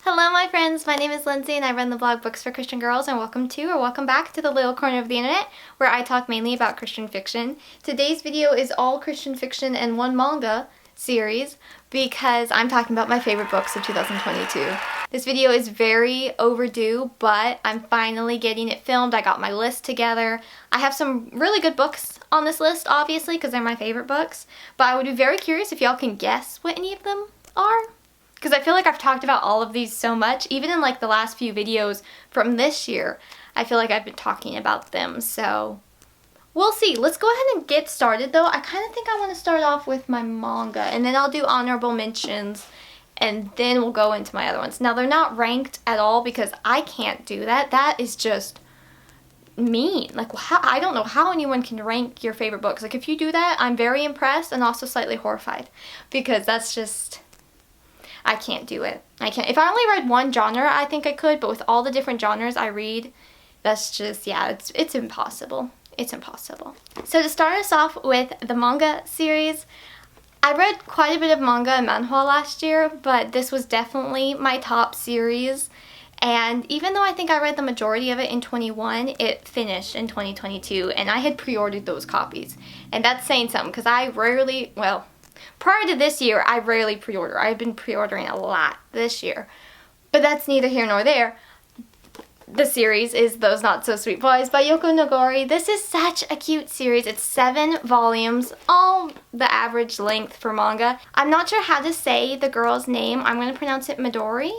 Hello my friends, my name is Lindsey and I run the blog Books for Christian Girls, and welcome back to the little corner of the internet where I talk mainly about Christian fiction. Today's video is all Christian fiction and one manga series because I'm talking about my favorite books of 2022. This video is very overdue, but I'm finally getting it filmed. I got my list together. I have some really good books on this list, obviously, because they're my favorite books, but I would be very curious if y'all can guess what any of them are. Because I feel like I've talked about all of these so much, even in like the last few videos from this year, I feel like I've been talking about them, so we'll see. Let's go ahead and get started though. I kind of think I want to start off with my manga, and then I'll do honorable mentions, and then we'll go into my other ones. Now they're not ranked at all because I can't do that. That is just mean. Like, I don't know how anyone can rank your favorite books. Like, if you do that, I'm very impressed and also slightly horrified because that's just... I can't do it. I can't. If I only read one genre, I think I could, but with all the different genres I read, that's just, yeah, it's impossible. It's impossible. So to start us off with the manga series, I read quite a bit of manga and manhwa last year, but this was definitely my top series. And even though I think I read the majority of it in 21, it finished in 2022, and I had pre-ordered those copies. And that's saying something, because I rarely, well, prior to this year, I rarely pre-order. I've been pre-ordering a lot this year. But that's neither here nor there. The series is Those Not So Sweet Boys by Yoko Nogiri. This is such a cute series. It's 7 volumes, all the average length for manga. I'm not sure how to say the girl's name. I'm going to pronounce it Midori.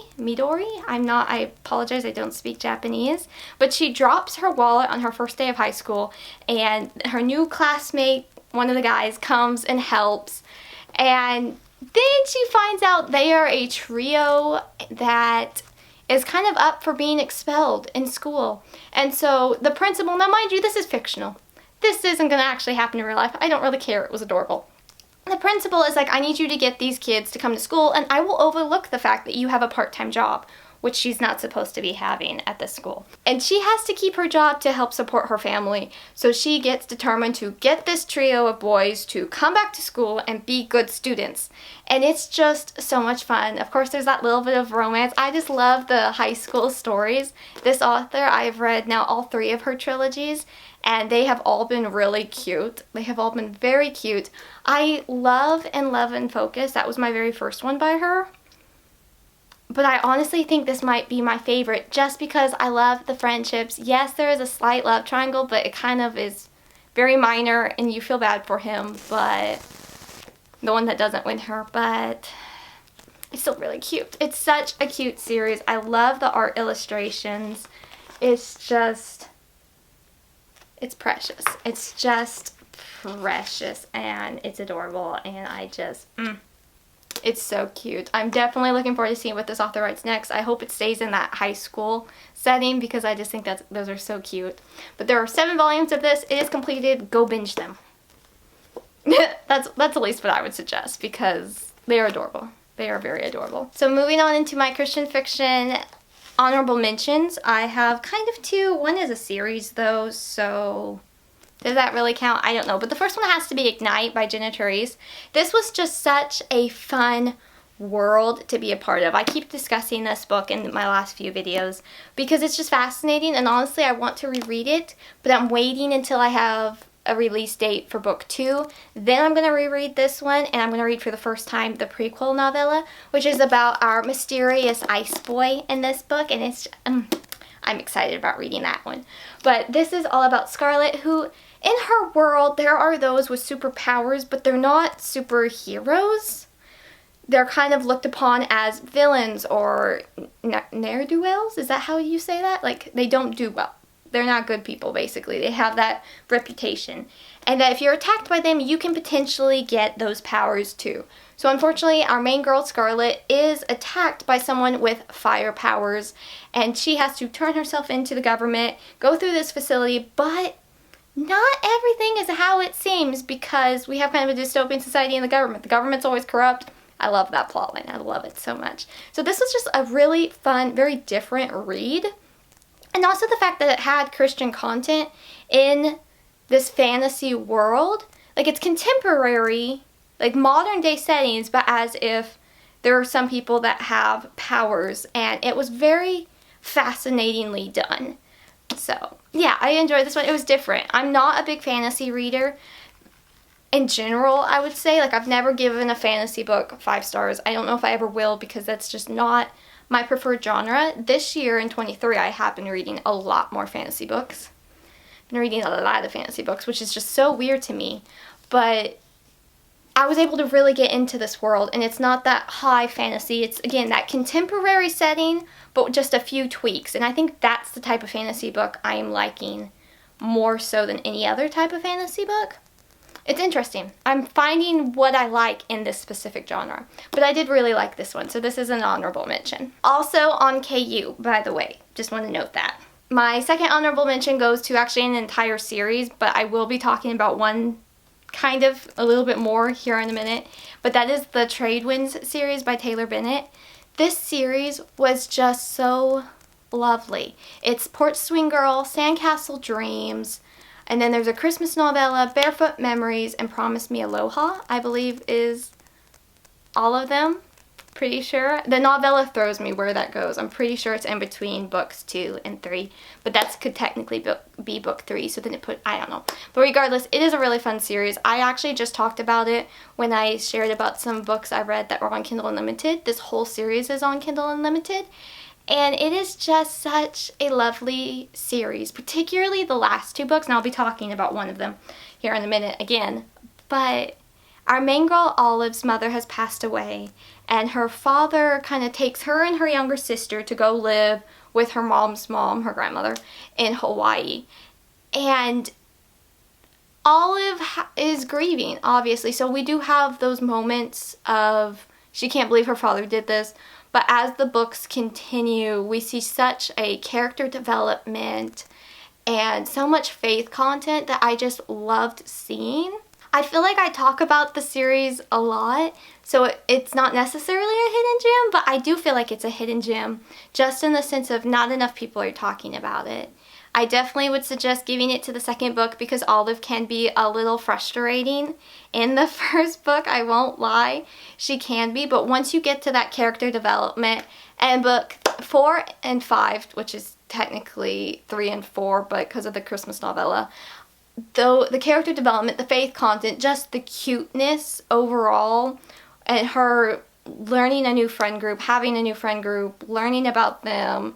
I apologize, I don't speak Japanese. But she drops her wallet on her first day of high school, and her new classmate, one of the guys, comes and helps. And then she finds out they are a trio that is kind of up for being expelled in school. And so the principal, now mind you, this is fictional. This isn't going to actually happen in real life. I don't really care. It was adorable. The principal is like, I need you to get these kids to come to school, and I will overlook the fact that you have a part-time job, which she's not supposed to be having at this school. And she has to keep her job to help support her family, so she gets determined to get this trio of boys to come back to school and be good students. And it's just so much fun. Of course, there's that little bit of romance. I just love the high school stories. This author, I've read now all 3 of her trilogies, and they have all been really cute. They have all been very cute. I love and Love and Focus. That was my very first one by her. But I honestly think this might be my favorite just because I love the friendships. Yes, there is a slight love triangle, but it kind of is very minor and you feel bad for him, but the one that doesn't win her, but it's still really cute. It's such a cute series. I love the art illustrations. It's just, it's precious. It's just precious and it's adorable, and I just, it's so cute. I'm definitely looking forward to seeing what this author writes next. I hope it stays in that high school setting because I just think those are so cute. But there are 7 volumes of this. It is completed. Go binge them. That's at least what I would suggest because they are adorable. They are very adorable. So moving on into my Christian fiction honorable mentions, I have kind of 2. One is a series though, so does that really count? I don't know. But the first one has to be Ignite by Jenna Terese. This was just such a fun world to be a part of. I keep discussing this book in my last few videos because it's just fascinating, and honestly I want to reread it, but I'm waiting until I have a release date for book 2. Then I'm going to reread this one, and I'm going to read for the first time the prequel novella, which is about our mysterious ice boy in this book, and it's I'm excited about reading that one. But this is all about Scarlet, who in her world there are those with superpowers, but they're not superheroes. They're kind of looked upon as villains or ne'er-do-wells. Is that how you say that? Like, they don't do well. They're not good people, basically. They have that reputation. And that if you're attacked by them, you can potentially get those powers too. So unfortunately, our main girl, Scarlet, is attacked by someone with fire powers, and she has to turn herself into the government, go through this facility, but not everything is how it seems because we have kind of a dystopian society in the government. The government's always corrupt. I love that plotline. I love it so much. So this was just a really fun, very different read. And also the fact that it had Christian content in this fantasy world. Like, it's contemporary, like modern day settings, but as if there are some people that have powers, and it was very fascinatingly done. So yeah, I enjoyed this one. It was different. I'm not a big fantasy reader in general, I would say. Like, I've never given a fantasy book 5 stars. I don't know if I ever will, because that's just not my preferred genre. This year in 23, I have been reading a lot more fantasy books. I've been reading a lot of fantasy books, which is just so weird to me. But I was able to really get into this world, and it's not that high fantasy. It's, again, that contemporary setting, but just a few tweaks. And I think that's the type of fantasy book I am liking more so than any other type of fantasy book. It's interesting. I'm finding what I like in this specific genre. But I did really like this one, so this is an honorable mention. Also on KU, by the way. Just want to note that. My second honorable mention goes to actually an entire series, but I will be talking about one kind of a little bit more here in a minute. But that is the Tradewinds series by Taylor Bennett. This series was just so lovely. It's Porch Swing Girl, Sandcastle Dreams, and then there's a Christmas novella, Barefoot Memories, and Promise Me Aloha, I believe is all of them. Pretty sure. The novella throws me where that goes. I'm pretty sure it's in between books 2 and 3, but that could technically be book 3, so then it put, I don't know. But regardless, it is a really fun series. I actually just talked about it when I shared about some books I read that were on Kindle Unlimited. This whole series is on Kindle Unlimited. And it is just such a lovely series, particularly the last 2 books, and I'll be talking about one of them here in a minute again. But our main girl, Olive's mother has passed away, and her father kind of takes her and her younger sister to go live with her mom's mom, her grandmother, in Hawaii. And Olive is grieving, obviously, so we do have those moments of she can't believe her father did this. But as the books continue, we see such a character development and so much faith content that I just loved seeing. I feel like I talk about the series a lot, so it's not necessarily a hidden gem, but I do feel like it's a hidden gem, just in the sense of not enough people are talking about it. I definitely would suggest giving it to the second book because Olive can be a little frustrating. In the first book, I won't lie, she can be, but once you get to that character development, and book 4 and 5, which is technically 3 and 4, but because of the Christmas novella, though the character development, the faith content, just the cuteness overall, and her learning a new friend group, having a new friend group, learning about them,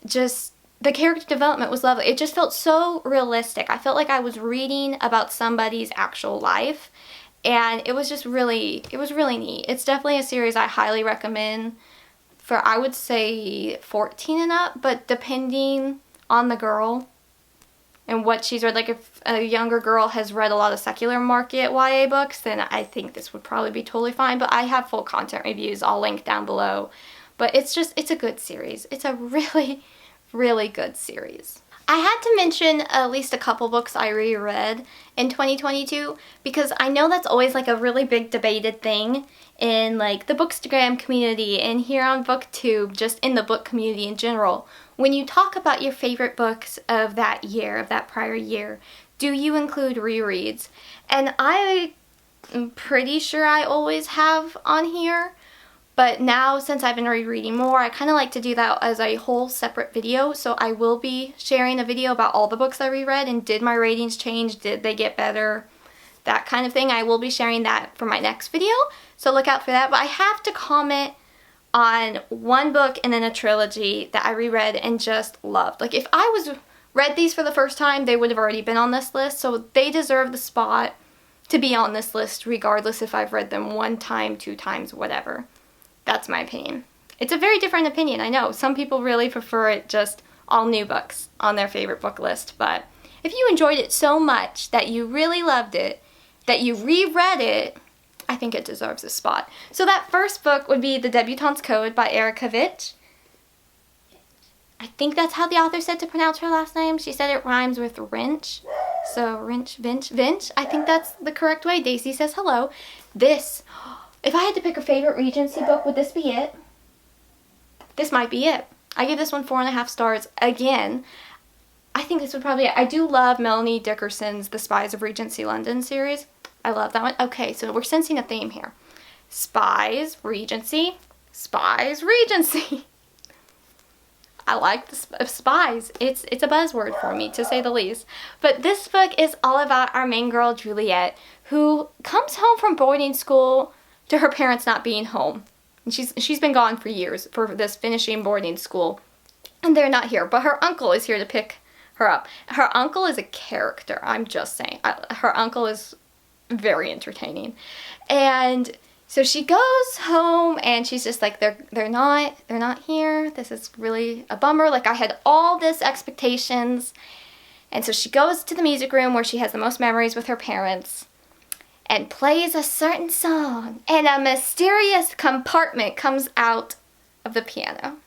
just the character development was lovely. It just felt so realistic. I felt like I was reading about somebody's actual life, and it was just really, it was really neat. It's definitely a series I highly recommend for, I would say, 14 and up, but depending on the girl and what she's read. Like, if a younger girl has read a lot of secular market YA books, then I think this would probably be totally fine, but I have full content reviews. I'll link down below. But it's just, it's a good series. It's a really, really good series. I had to mention at least a couple books I reread in 2022 because I know that's always like a really big debated thing in like the Bookstagram community and here on BookTube, just in the book community in general. When you talk about your favorite books of that year, of that prior year, do you include rereads? And I am pretty sure I always have on here. But now, since I've been rereading more, I kind of like to do that as a whole separate video. So I will be sharing a video about all the books I reread and did my ratings change, did they get better, that kind of thing. I will be sharing that for my next video, so look out for that. But I have to comment on one book and then a trilogy that I reread and just loved. Like, if I was read these for the first time, they would have already been on this list, so they deserve the spot to be on this list regardless if I've read them 1 time, 2 times, whatever. That's my opinion. It's a very different opinion, I know. Some people really prefer it just all new books on their favorite book list, but if you enjoyed it so much that you really loved it, that you reread it, I think it deserves a spot. So that first book would be The Debutante's Code by Erica Vetsch. I think that's how the author said to pronounce her last name. She said it rhymes with wrench. So wrench, Vench. I think that's the correct way. Daisy says hello. This, if I had to pick a favorite Regency book, would this be it? This might be it. I give this one 4.5 stars again. I think this would probably be it. I do love Melanie Dickerson's The Spies of Regency London series. I love that one. Okay, so we're sensing a theme here. Spies, Regency. Spies, Regency. I like the spies. It's a buzzword for me, to say the least. But this book is all about our main girl, Juliet, who comes home from boarding school to her parents not being home. And she's been gone for years for this finishing boarding school. And they're not here. But her uncle is here to pick her up. Her uncle is a character, I'm just saying. Her uncle is very entertaining. And so she goes home and she's just like, they're not here. This is really a bummer. Like, I had all this expectations. And so she goes to the music room where she has the most memories with her parents and plays a certain song. And a mysterious compartment comes out of the piano.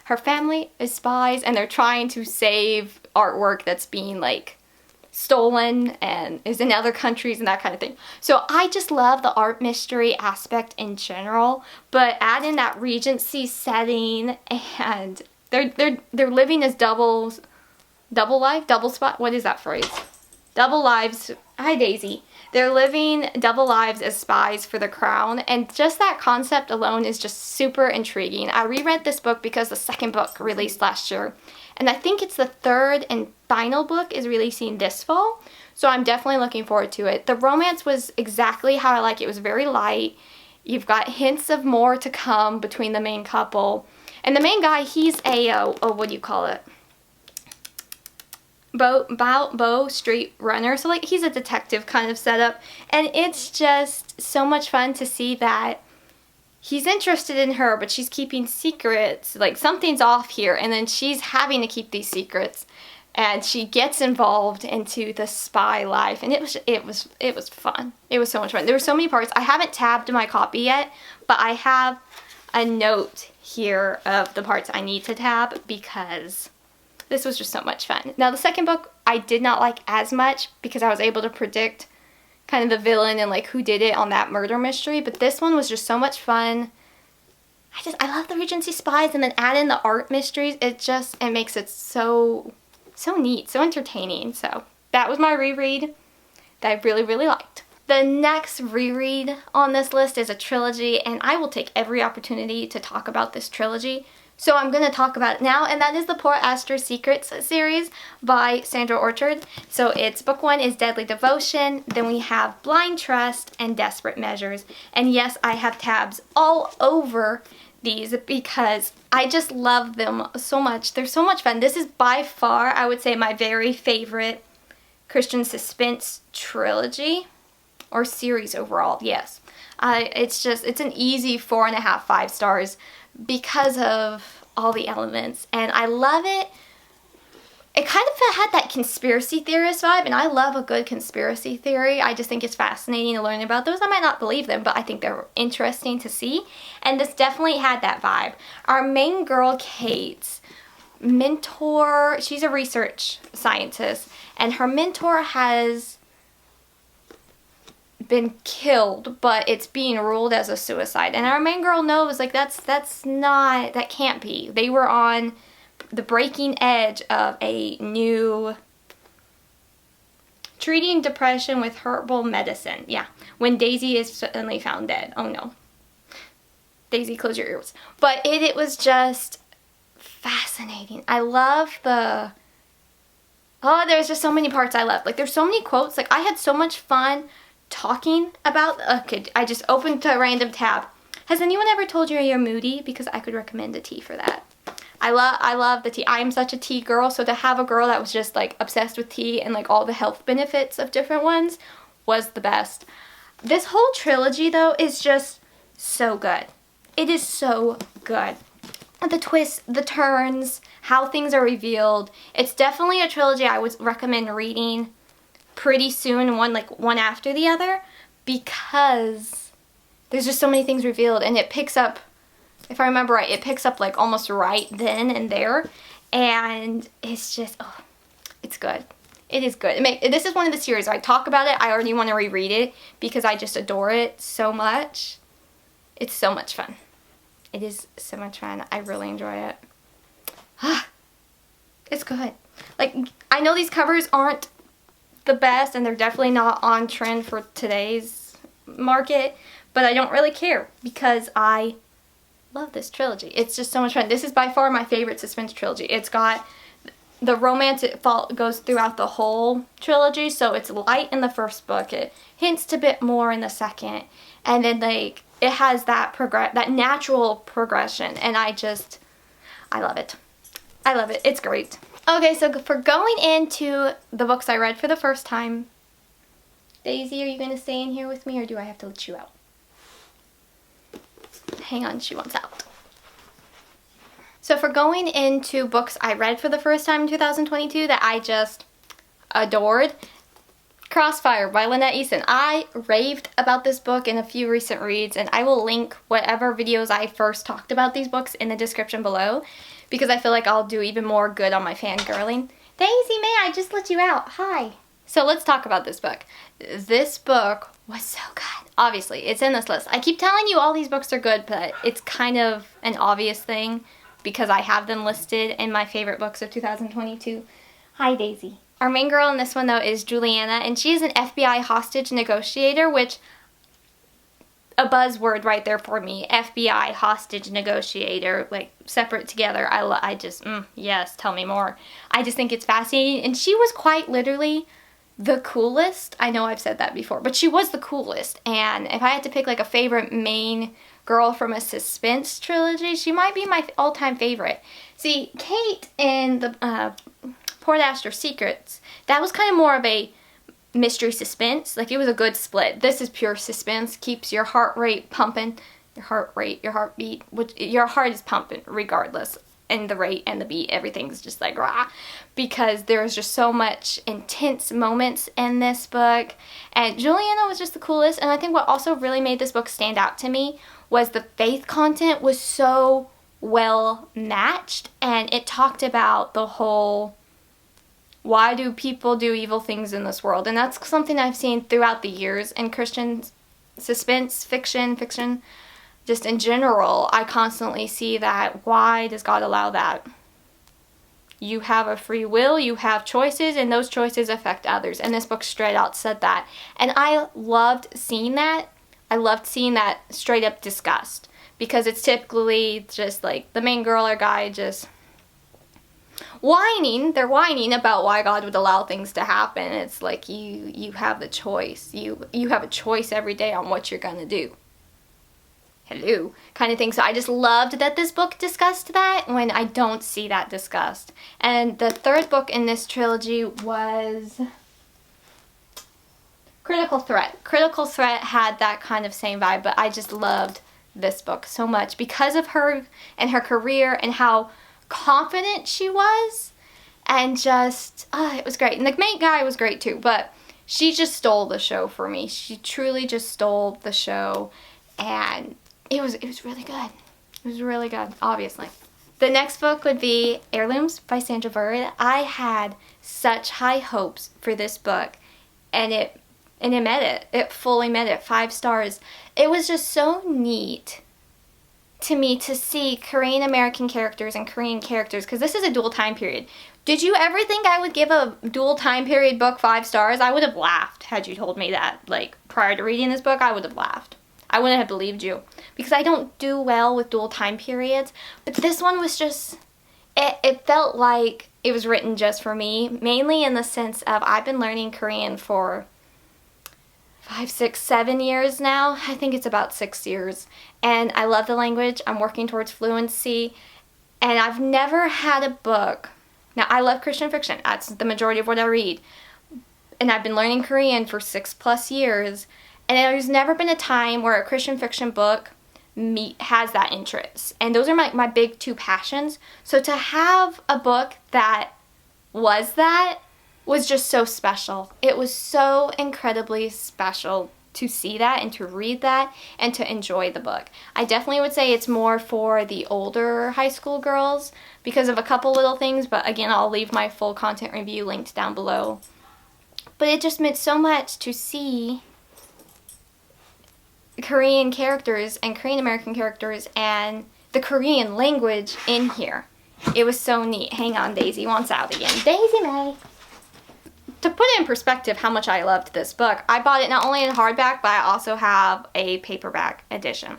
Her family is spies and they're trying to save artwork that's being like stolen and is in other countries and that kind of thing. So I just love the art mystery aspect in general, but add in that Regency setting and they're living as double spot. What is that phrase? Double lives. Hi, Daisy. They're living double lives as spies for the crown, and just that concept alone is just super intriguing. I reread this book because the second book released last year, and I think it's the third and final book is releasing this fall, so I'm definitely looking forward to it. The romance was exactly how I like it. It was very light. You've got hints of more to come between the main couple, and the main guy, he's a, what do you call it? Bow street runner, so like he's a detective kind of setup, and it's just so much fun to see that he's interested in her, but she's keeping secrets, like something's off here, and then she's having to keep these secrets, and she gets involved into the spy life, and it was fun. It was so much fun. There were so many parts. I haven't tabbed my copy yet, but I have a note here of the parts I need to tab because this was just so much fun. Now, the second book I did not like as much because I was able to predict kind of the villain and like who did it on that murder mystery, but this one was just so much fun. I love the Regency spies, and then add in the art mysteries. It makes it so neat, so entertaining. So that was my reread that I really, really liked. The next reread on this list is a trilogy, and I will take every opportunity to talk about this trilogy. So I'm going to talk about it now, and that is the Poor Aster Secrets series by Sandra Orchard. So it's book 1 is Deadly Devotion, then we have Blind Trust and Desperate Measures. And yes, I have tabs all over these because I just love them so much. They're so much fun. This is by far, I would say, my very favorite Christian suspense trilogy or series overall. Yes. It's an easy 4.5, 5 stars. Because of all the elements, and I love it. It kind of had that conspiracy theorist vibe, and I love a good conspiracy theory. I just think it's fascinating to learn about those. I might not believe them, but I think they're interesting to see, and this definitely had that vibe. Our main girl, Kate's mentor, she's a research scientist, and her mentor has been killed, but it's being ruled as a suicide, and our main girl knows like that can't be. They were on the breaking edge of a new treating depression with herbal medicine. Yeah, when Daisy is suddenly found dead. Oh no, Daisy, close your ears. But it was just fascinating. I love there's just so many parts I loved. Like, there's so many quotes. Like, I had so much fun talking about, okay, I just opened a random tab. Has anyone ever told you you're moody? Because I could recommend a tea for that. I love the tea. I am such a tea girl, so to have a girl that was just like obsessed with tea and like all the health benefits of different ones was the best. This whole trilogy though is just so good. It is so good. The twists, the turns, how things are revealed. It's definitely a trilogy I would recommend reading pretty soon, one after the other, because there's just so many things revealed, and it picks up, if I remember right, it picks up like almost right then and there, and it's just, it's good. It is good. This is one of the series, I talk about it, I already want to reread it because I just adore it so much. It's so much fun. It is so much fun. I really enjoy it. It's good. Like, I know these covers aren't the best, and they're definitely not on trend for today's market, but I don't really care because I love this trilogy. It's just so much fun. This is by far my favorite suspense trilogy. It's got the romance, goes throughout the whole trilogy, so it's light in the first book. It hints a bit more in the second, and then like it has that natural progression, and I love it. I love it. It's great. Okay, so for going into the books I read for the first time, Daisy, are you going to stay in here with me, or do I have to let you out? Hang on, she wants out. So for going into books I read for the first time in 2022 that I just adored, Crossfire by Lynette Eason. I raved about this book in a few recent reads, and I will link whatever videos I first talked about these books in the description below, because I feel like I'll do even more good on my fangirling. Daisy, may I just let you out? Hi. So let's talk about this book. This book was so good. Obviously, it's in this list. I keep telling you all these books are good, but it's kind of an obvious thing because I have them listed in my favorite books of 2022. Hi, Daisy. Our main girl in this one, though, is Juliana, and she is an FBI hostage negotiator, which, a buzzword right there for me. FBI hostage negotiator, like, separate together. I just, yes, tell me more. I just think it's fascinating, and she was quite literally the coolest. I know I've said that before, but she was the coolest, and if I had to pick, like, a favorite main girl from a suspense trilogy, she might be my all-time favorite. See, Kate in the, Port Aster Secrets, that was kind of more of a mystery suspense. Like, it was a good split. This is pure suspense, keeps your heart rate pumping, your heartbeat, which your heart is pumping regardless, and the rate and the beat, everything's just like rah, because there's just so much intense moments in this book, and Juliana was just the coolest. And I think what also really made this book stand out to me was the faith content was so well matched, and it talked about the whole, why do people do evil things in this world? And that's something I've seen throughout the years in Christian suspense, fiction, just in general. I constantly see that, why does God allow that? You have a free will, you have choices, and those choices affect others. And this book straight out said that. And I loved seeing that. I loved seeing that straight up discussed, because it's typically just like the main girl or guy just whining. They're whining about why God would allow things to happen. It's like you have the choice. You have a choice every day on what you're gonna do. Hello, kind of thing. So I just loved that this book discussed that when I don't see that discussed. And the third book in this trilogy was Critical Threat. Critical Threat had that kind of same vibe, but I just loved this book so much because of her and her career and how confident she was, and just it was great. And the main guy was great too, but she just stole the show for me. She truly just stole the show, and it was really good. It was really good, obviously. The next book would be Heirlooms by Sandra Byrd. I had such high hopes for this book, and it met it. It fully met it. 5 stars. It was just so neat to me to see Korean American characters and Korean characters, because this is a dual time period. Did you ever think I would give a dual time period book 5 stars? I would have laughed had you told me that. Like, prior to reading this book, I would have laughed. I wouldn't have believed you, because I don't do well with dual time periods. But this one was just, it felt like it was written just for me, mainly in the sense of I've been learning Korean for 5, 6, 7 years now. I think it's about 6 years. And I love the language. I'm working towards fluency. And I've never had a book. Now, I love Christian fiction. That's the majority of what I read. And I've been learning Korean for 6+ years. And there's never been a time where a Christian fiction book has that interest. And those are my big 2 passions. So to have a book that was just so special. It was so incredibly special to see that and to read that and to enjoy the book. I definitely would say it's more for the older high school girls because of a couple little things, but again, I'll leave my full content review linked down below. But it just meant so much to see Korean characters and Korean American characters and the Korean language in here. It was so neat. Hang on, Daisy wants out again. Daisy May! to put it in perspective how much I loved this book, I bought it not only in hardback, but I also have a paperback edition.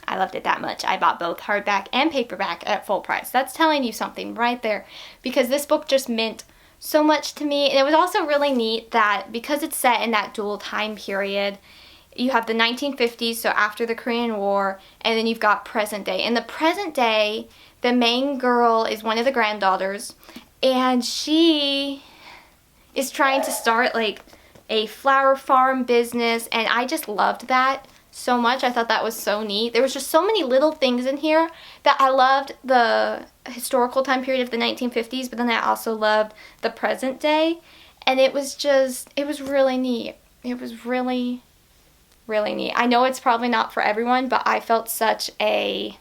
I loved it that much. I bought both hardback and paperback at full price. That's telling you something right there, because this book just meant so much to me. And it was also really neat that because it's set in that dual time period, you have the 1950s, so after the Korean War, and then you've got present day. In the present day, the main girl is one of the granddaughters, and she is trying to start like a flower farm business, and I just loved that so much. I thought that was so neat. There was just so many little things in here that I loved the historical time period of the 1950s, but then I also loved the present day, and it was really neat. It was really neat. I know it's probably not for everyone, but I felt such a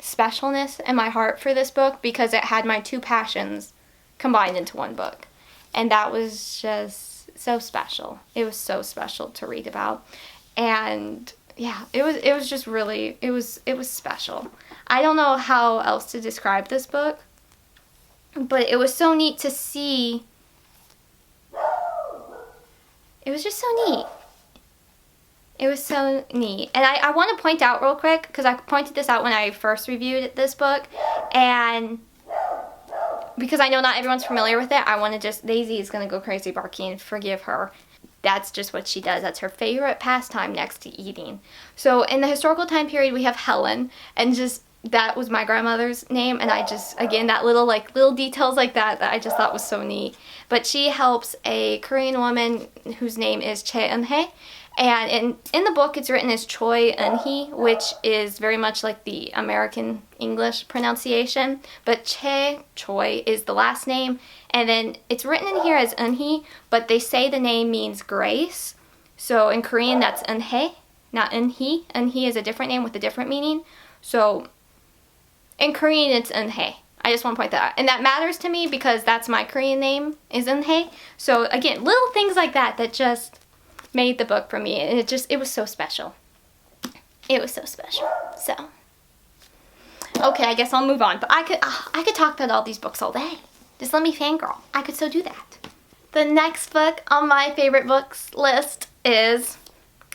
specialness in my heart for this book because it had my two passions combined into one book. And that was just so special. It was so special to read about. And yeah, it was just really, it was special. I don't know how else to describe this book, but it was so neat to see. It was just so neat. It was so neat. And I want to point out real quick, because I pointed this out when I first reviewed this book, and because I know not everyone's familiar with it, I want to just, Daisy is going to go crazy barking, forgive her. That's just what she does. That's her favorite pastime next to eating. So in the historical time period, we have Helen, and just, that was my grandmother's name, and I just, again, that little details like that I just thought was so neat. But she helps a Korean woman whose name is Che Eun-hye, and in the book it's written as Choi Eun-hee, which is very much like the American English pronunciation, but Choi is the last name, and then it's written in here as Eun-hee, but they say the name means grace. So in Korean that's Eun-hye, not Eun-hee. Eun-hee is a different name with a different meaning. So in Korean, it's Eun-hye. I just want to point that out. And that matters to me because that's my Korean name, is Eun-hye. So again, little things like that that just made the book for me. And it was so special. It was so special. So, okay, I guess I'll move on. But I could talk about all these books all day. Just let me fangirl. I could so do that. The next book on my favorite books list is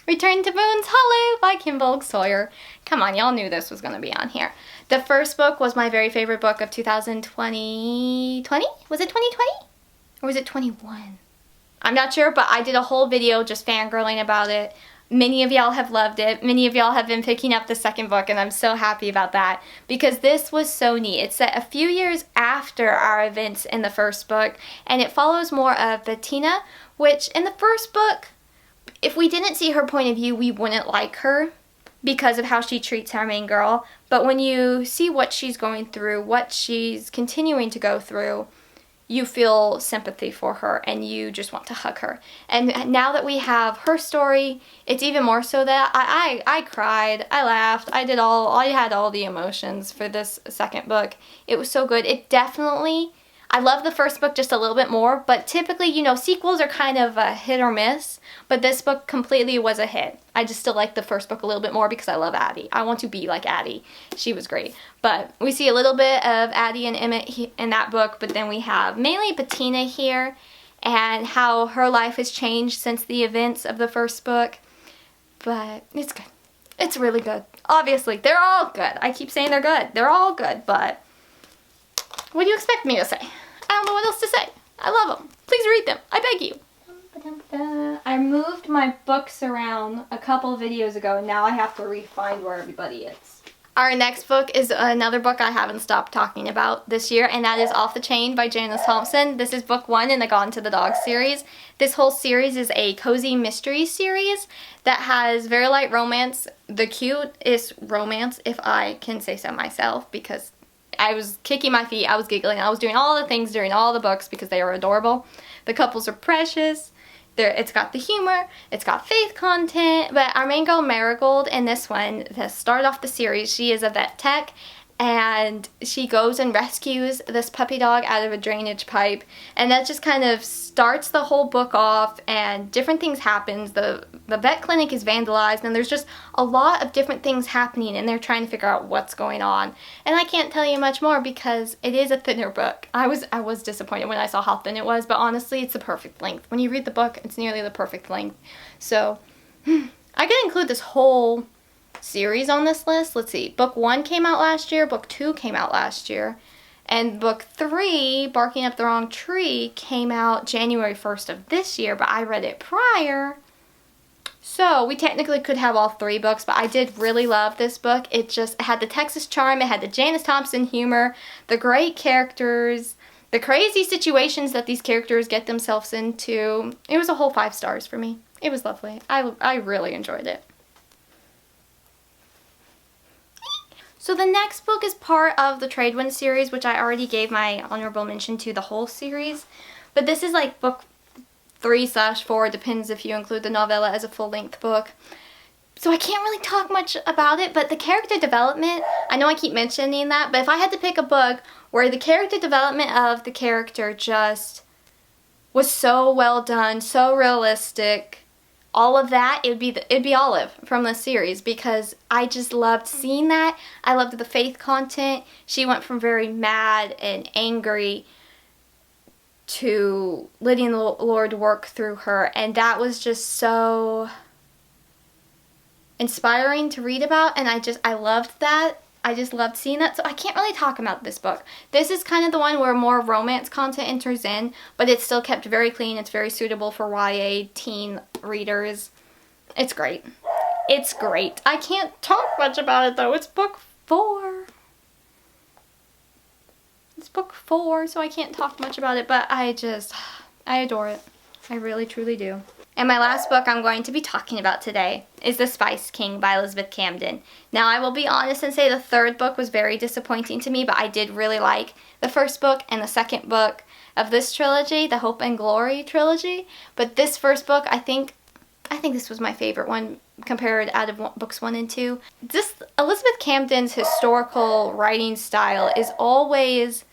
Return to Boone's Hollow by Kimball Sawyer. Come on, y'all knew this was going to be on here. The first book was my very favorite book of 2020. Was it 2020? Or was it 21? I'm not sure, but I did a whole video just fangirling about it. Many of y'all have loved it. Many of y'all have been picking up the second book, and I'm so happy about that because this was so neat. It's set a few years after our events in the first book, and it follows more of Bettina, which in the first book, if we didn't see her point of view, we wouldn't like her because of how she treats our main girl. But when you see what she's going through, what she's continuing to go through, you feel sympathy for her and you just want to hug her. And now that we have her story, it's even more so that I cried, I laughed, I had all the emotions for this second book. It was so good. It definitely, I love the first book just a little bit more, but typically, you know, sequels are kind of a hit or miss, but this book completely was a hit. I just still like the first book a little bit more because I love Addie. I want to be like Addie. She was great. But we see a little bit of Addie and Emmett in that book, but then we have mainly Bettina here and how her life has changed since the events of the first book. But it's good. It's really good. Obviously, they're all good. I keep saying they're good. They're all good, but what do you expect me to say? I don't know what else to say. I love them. Please read them. I beg you. I moved my books around a couple videos ago, and now I have to re-find where everybody is. Our next book is another book I haven't stopped talking about this year, and that is Off the Chain by Janice Thompson. This is book 1 in the Gone to the Dog series. This whole series is a cozy mystery series that has very light romance. The cutest romance, if I can say so myself, because I was kicking my feet, I was giggling, I was doing all the things during all the books because they are adorable. The couples are precious. It's got the humor, it's got faith content, but our main girl Marigold in this one, to start off the series, she is a vet tech, and she goes and rescues this puppy dog out of a drainage pipe, and that just kind of starts the whole book off, and different things happen. The vet clinic is vandalized, and there's just a lot of different things happening, and they're trying to figure out what's going on. And I can't tell you much more because it is a thinner book. I was disappointed when I saw how thin it was, but honestly, it's the perfect length. When you read the book, it's nearly the perfect length. So I could include this whole series on this list. Let's see. Book 1 came out last year. Book 2 came out last year. And book 3, Barking Up the Wrong Tree, came out January 1st of this year, but I read it prior. So we technically could have all 3 books, but I did really love this book. It had the Texas charm, it had the Janice Thompson humor, the great characters, the crazy situations that these characters get themselves into. It was a whole 5 stars for me. It was lovely. I really enjoyed it. So the next book is part of the Tradewinds series, which I already gave my honorable mention to the whole series. But this is like book 3/4, depends if you include the novella as a full-length book. So I can't really talk much about it, but the character development, I know I keep mentioning that, but if I had to pick a book where the character development of the character just was so well done, so realistic, all of that, it'd be Olive from the series, because I just loved seeing that. I loved the faith content. She went from very mad and angry to letting the Lord work through her, and that was just so inspiring to read about, and I loved that. I just loved seeing that, so I can't really talk about this book. This is kind of the one where more romance content enters in, but it's still kept very clean. It's very suitable for YA teen readers. It's great. It's great. I can't talk much about it though. It's book 4. It's book 4, so I can't talk much about it, but I adore it. I really, truly do. And my last book I'm going to be talking about today is The Spice King by Elizabeth Camden. Now, I will be honest and say the 3rd book was very disappointing to me, but I did really like the 1st book and the 2nd book of this trilogy, the Hope and Glory trilogy. But this 1st book, I think this was my favorite one compared out of books 1 and 2. Just Elizabeth Camden's historical writing style is always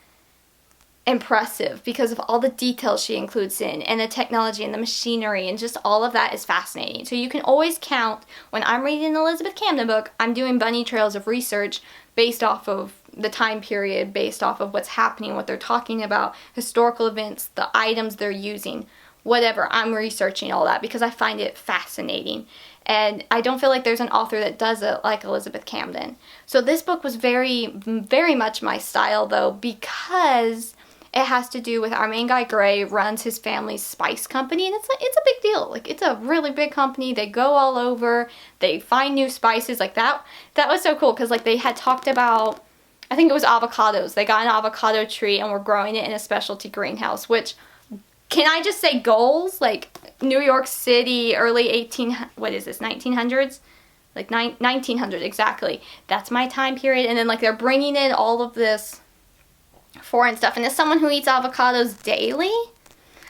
impressive because of all the details she includes in, and the technology and the machinery, and just all of that is fascinating. So you can always count, when I'm reading an Elizabeth Camden book, I'm doing bunny trails of research based off of the time period, based off of what's happening, what they're talking about, historical events, the items they're using, whatever. I'm researching all that because I find it fascinating. And I don't feel like there's an author that does it like Elizabeth Camden. So this book was very, very much my style though, because it has to do with our main guy, Gray, runs his family's spice company, and it's a big deal. Like, it's a really big company. They go all over. They find new spices. Like, that was so cool, because, like, they had talked about, I think it was avocados. They got an avocado tree and were growing it in a specialty greenhouse, which, can I just say goals? Like, New York City, early 1900s? Like, 1900, exactly. That's my time period. And then, like, they're bringing in all of this foreign stuff, and as someone who eats avocados daily,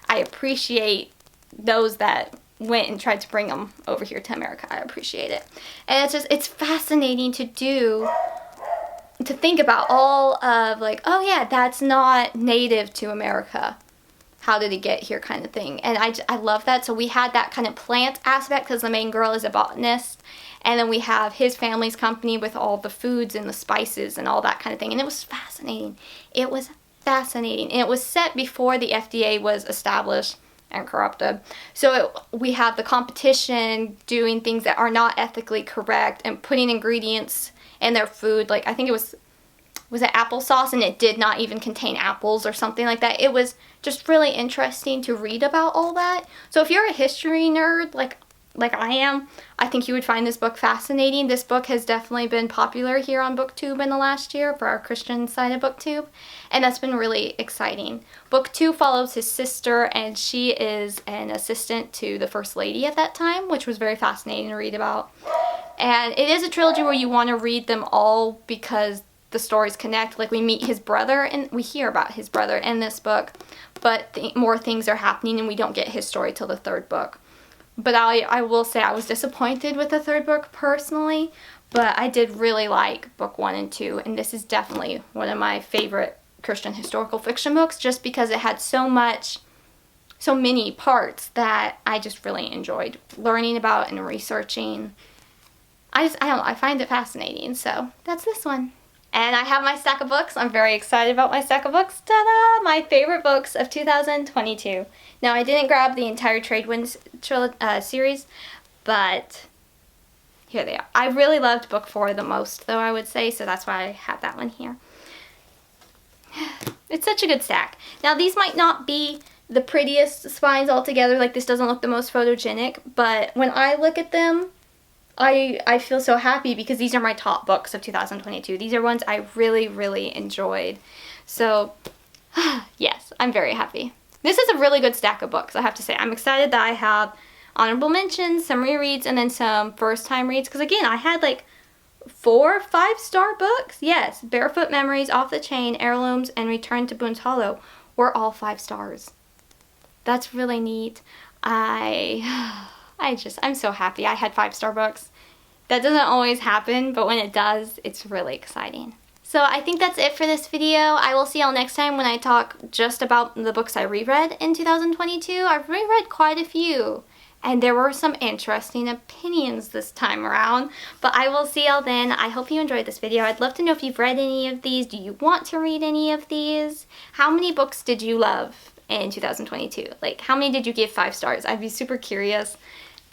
I appreciate those that went and tried to bring them over here to America. I appreciate it. And it's fascinating to think about all of, like, oh yeah, that's not native to America. How did it get here, kind of thing. And I love that. So we had that kind of plant aspect because the main girl is a botanist. And then we have his family's company with all the foods and the spices and all that kind of thing. And it was fascinating. It was fascinating. And it was set before the FDA was established and corrupted. So we have the competition doing things that are not ethically correct and putting ingredients in their food. Like, I think it was it applesauce, and it did not even contain apples or something like that. It was just really interesting to read about all that. So if you're a history nerd, like I am, I think you would find this book fascinating. This book has definitely been popular here on BookTube in the last year for our Christian side of BookTube, and that's been really exciting. Book 2 follows his sister, and she is an assistant to the First Lady at that time, which was very fascinating to read about. And it is a trilogy where you want to read them all because the stories connect. Like, we meet his brother, and we hear about his brother in this book, but more things are happening, and we don't get his story till the 3rd book. But I will say I was disappointed with the 3rd book personally, But I did really like book 1 and 2, and this is definitely one of my favorite Christian historical fiction books, just because it had so many parts that I just really enjoyed learning about and researching. I don't know, I find it fascinating, so that's this one. And I have my stack of books. I'm very excited about my stack of books. Ta-da! My favorite books of 2022. Now, I didn't grab the entire Tradewinds series, but here they are. I really loved book 4 the most, though, I would say, so that's why I have that one here. It's such a good stack. Now, these might not be the prettiest spines altogether, like this doesn't look the most photogenic, but when I look at them, I feel so happy because these are my top books of 2022. These are ones I really, really enjoyed. So, yes, I'm very happy. This is a really good stack of books, I have to say. I'm excited that I have honorable mentions, some rereads, and then some first-time reads. Because, again, I had, like, 4 5-star books. Yes, Barefoot Memories, Off the Chain, Heirlooms, and Return to Boone's Hollow were all 5 stars. That's really neat. I'm so happy I had 5-star books. That doesn't always happen, but when it does, it's really exciting. So I think that's it for this video. I will see y'all next time when I talk just about the books I reread in 2022. I've reread quite a few, and there were some interesting opinions this time around, but I will see y'all then. I hope you enjoyed this video. I'd love to know if you've read any of these. Do you want to read any of these? How many books did you love in 2022? Like, how many did you give 5 stars? I'd be super curious.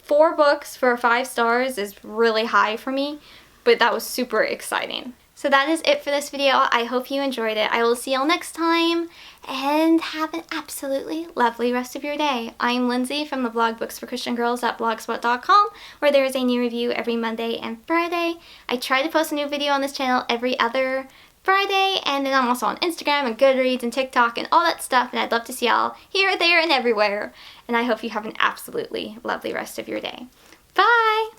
4 books for 5 stars is really high for me, but that was super exciting. So that is it for this video. I hope you enjoyed it. I will see y'all next time, and have an absolutely lovely rest of your day. I'm Lindsey from the blog Books for Christian Girls at blogspot.com, where there is a new review every Monday and Friday. I try to post a new video on this channel every other Friday, and then I'm also on Instagram and Goodreads and TikTok and all that stuff, and I'd love to see y'all here, there, and everywhere. And I hope you have an absolutely lovely rest of your day. Bye!